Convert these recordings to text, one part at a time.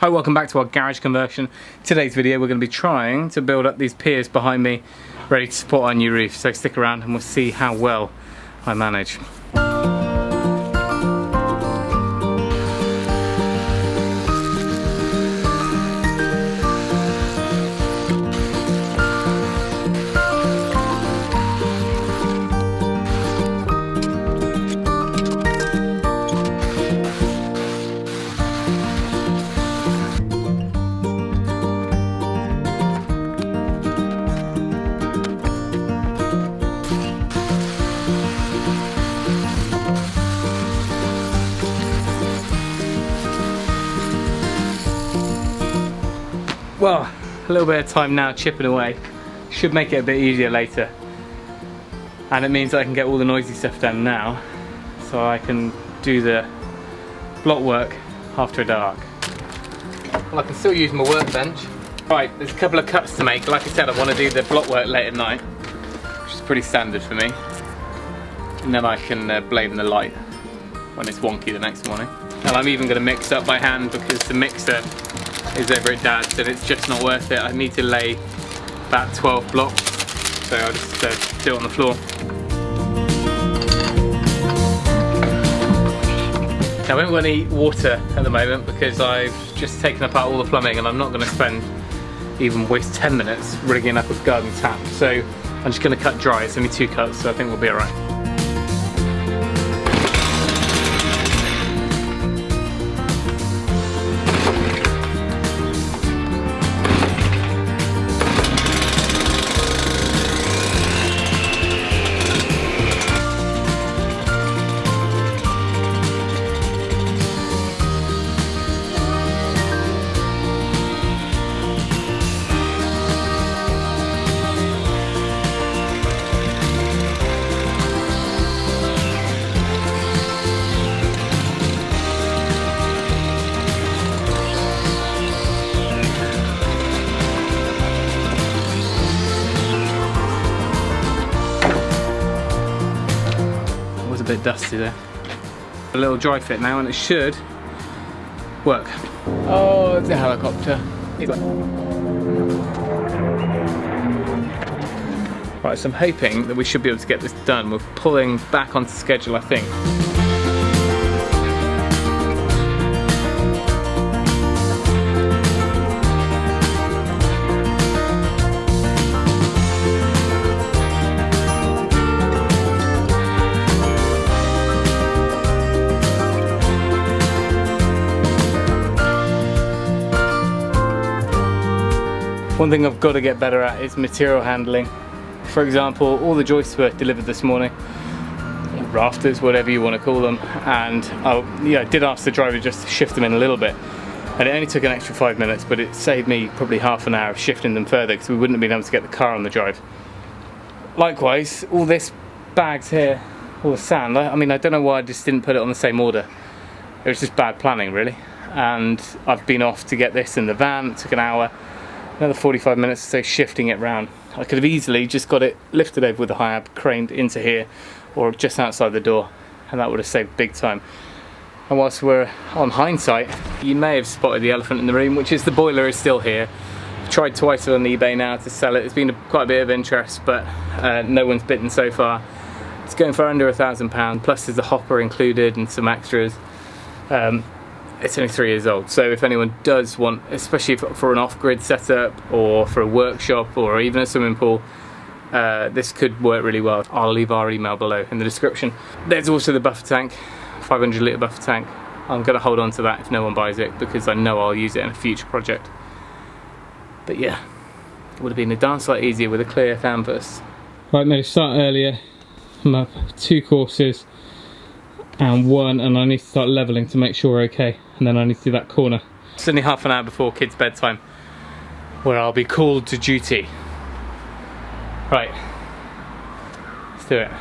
Hi, welcome back to our garage conversion. Today's video we're going to be trying to build up these piers behind me ready to support our new roof, so stick around and we'll see how well I manage. Well, a little bit of time now chipping away should make it a bit easier later, and it means I can get all the noisy stuff done now so I can do the block work after dark. Well, I can still use my workbench. Right, there's a couple of cuts to make. Like I said, I want to do the block work late at night, which is pretty standard for me, and then I can blame the light when it's wonky the next morning. And I'm even going to mix up by hand because the mixer is over at Dad's and it's just not worth it. I need to lay about 12 blocks, so I'll just do it on the floor. Now, I haven't got any water at the moment because I've just taken apart all the plumbing and I'm not going to spend even waste 10 minutes rigging up a garden tap, so I'm just going to cut dry. It's only 2 cuts, so I think we'll be alright. A bit dusty there. A little dry fit now and it should work. Oh, it's a helicopter. Right, so I'm hoping that we should be able to get this done. We're pulling back onto schedule, I think. One thing I've got to get better at is material handling. For example, all the joists were delivered this morning, rafters, whatever you want to call them, and I did ask the driver just to shift them in a little bit, and it only took an extra 5 minutes, but it saved me probably half an hour of shifting them further because we wouldn't have been able to get the car on the drive. Likewise, all this bags here, all the sand, I mean, I don't know why I just didn't put it on the same order. It was just bad planning, really, and I've been off to get this in the van. It took an hour. Another 45 minutes to say shifting it round. I could have easily just got it lifted over with the high-ab, craned into here or just outside the door, and that would have saved big time. And whilst we're on hindsight, you may have spotted the elephant in the room, which is the boiler is still here. I've tried twice on eBay now to sell it. There's been quite a bit of interest, but no one's bitten so far. It's going for under £1,000, plus there's a hopper included and some extras. It's only 3 years old, so if anyone does want, especially for an off-grid setup or for a workshop or even a swimming pool, this could work really well. I'll leave our email below in the description. There's also the buffer tank, 500 litre buffer tank. I'm going to hold on to that if no one buys it because I know I'll use it in a future project. But yeah, it would have been a darn sight easier with a clear canvas. Right, made a start earlier. I'm up 2 courses and 1, and I need to start levelling to make sure we're okay, and then I need to do that corner. It's only half an hour before kids' bedtime where I'll be called to duty. Right, let's do it.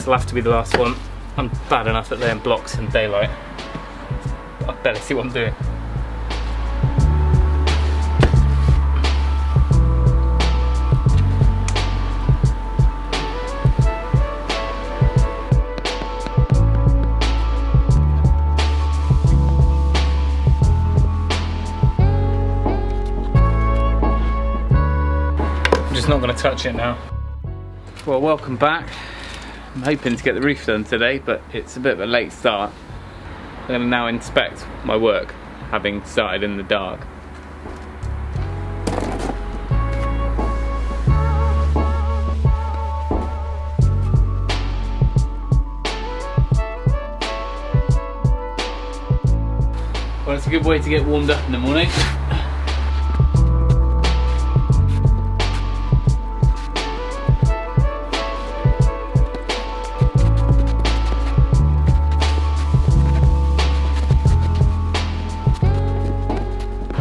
This will have to be the last one. I'm bad enough at laying blocks in daylight. I better see what I'm doing. I'm just not going to touch it now. Well, welcome back. I'm hoping to get the roof done today, but it's a bit of a late start. I'm going to now inspect my work, having started in the dark. Well, it's a good way to get warmed up in the morning.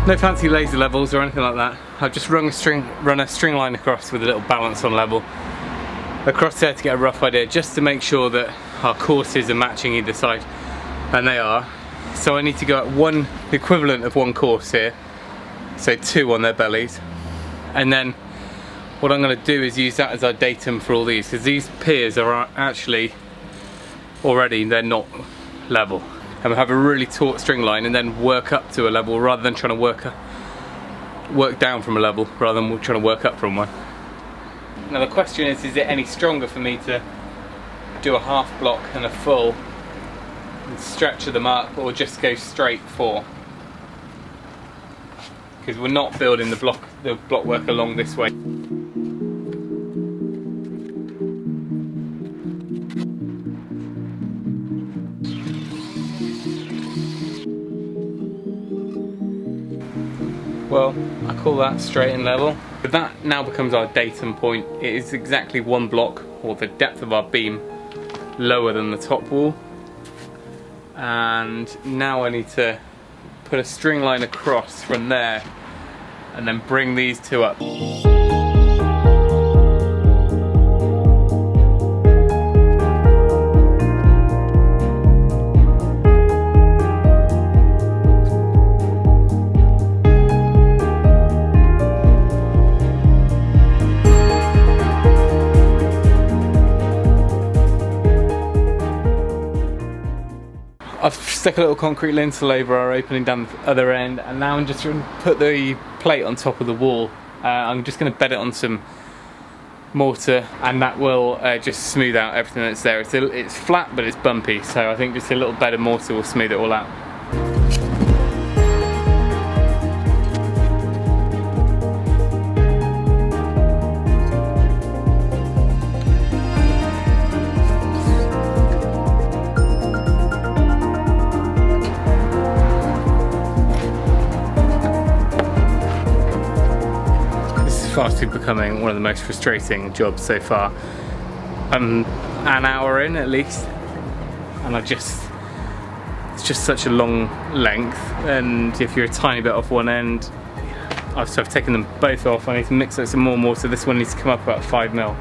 No fancy laser levels or anything like that. I've just run a string line across with a little balance on level across there to get a rough idea, just to make sure that our courses are matching either side, and they are. So I need to go at the equivalent of one course here, so 2 on their bellies, and then what I'm going to do is use that as our datum for all these, because these piers are actually already, they're not level. And we'll have a really taut string line and then work up to a level, rather than trying to work down from a level, rather than trying to work up from one. Now the question is it any stronger for me to do a half block and a full and stretch them up, or just go straight for? Because we're not building the block work along this way. Well, I call that straight and level. But that now becomes our datum point. It is exactly 1 block, or the depth of our beam, lower than the top wall. And now I need to put a string line across from there and then bring these 2 up. I've stuck a little concrete lintel over our opening down the other end, and now I'm just going to put the plate on top of the wall. I'm just going to bed it on some mortar, and that will just smooth out everything that's there. It's flat, but it's bumpy, so I think just a little bed of mortar will smooth it all out. Fast food becoming one of the most frustrating jobs so far. I'm an hour in at least, and it's just such a long length, and if you're a tiny bit off one end, I've taken them both off. I need to mix up some more mortar. This one needs to come up about 5mm.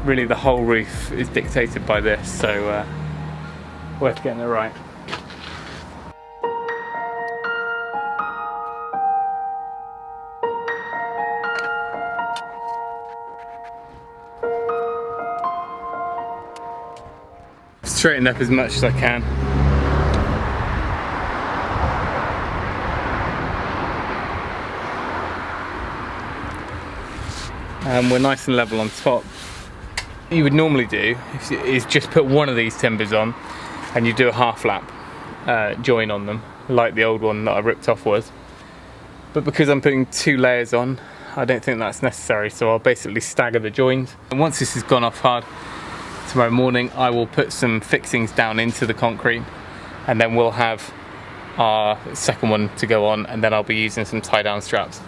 Really the whole roof is dictated by this, so worth getting it right. Straighten up as much as I can. And we're nice and level on top. What you would normally do is just put one of these timbers on, and you do a half lap join on them, like the old one that I ripped off was. But because I'm putting 2 layers on, I don't think that's necessary, so I'll basically stagger the joins. And once this has gone off hard, tomorrow morning I will put some fixings down into the concrete, and then we'll have our second one to go on, and then I'll be using some tie down straps.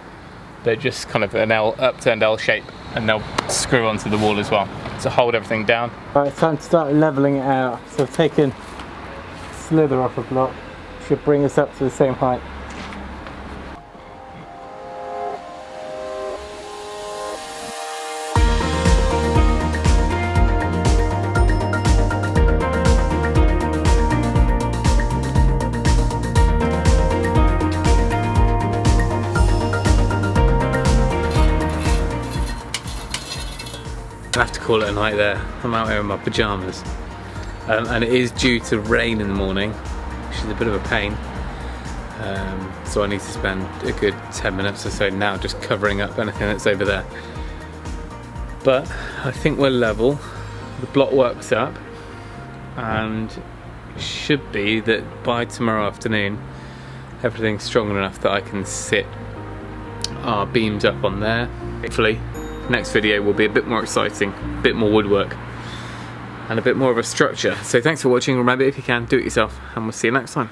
They're just kind of an upturned L shape, and they'll screw onto the wall as well to hold everything down. Right, it's time to start levelling it out. So I've taken a slither off a block, should bring us up to the same height. call it a night there. I'm out here in my pyjamas. And it is due to rain in the morning, which is a bit of a pain. So I need to spend a good 10 minutes or so now just covering up anything that's over there. But I think we're level. The block works up, and it should be that by tomorrow afternoon everything's strong enough that I can sit our beams up on there. Hopefully next video will be a bit more exciting, a bit more woodwork and a bit more of a structure. So thanks for watching. Remember, if you can, do it yourself, and we'll see you next time.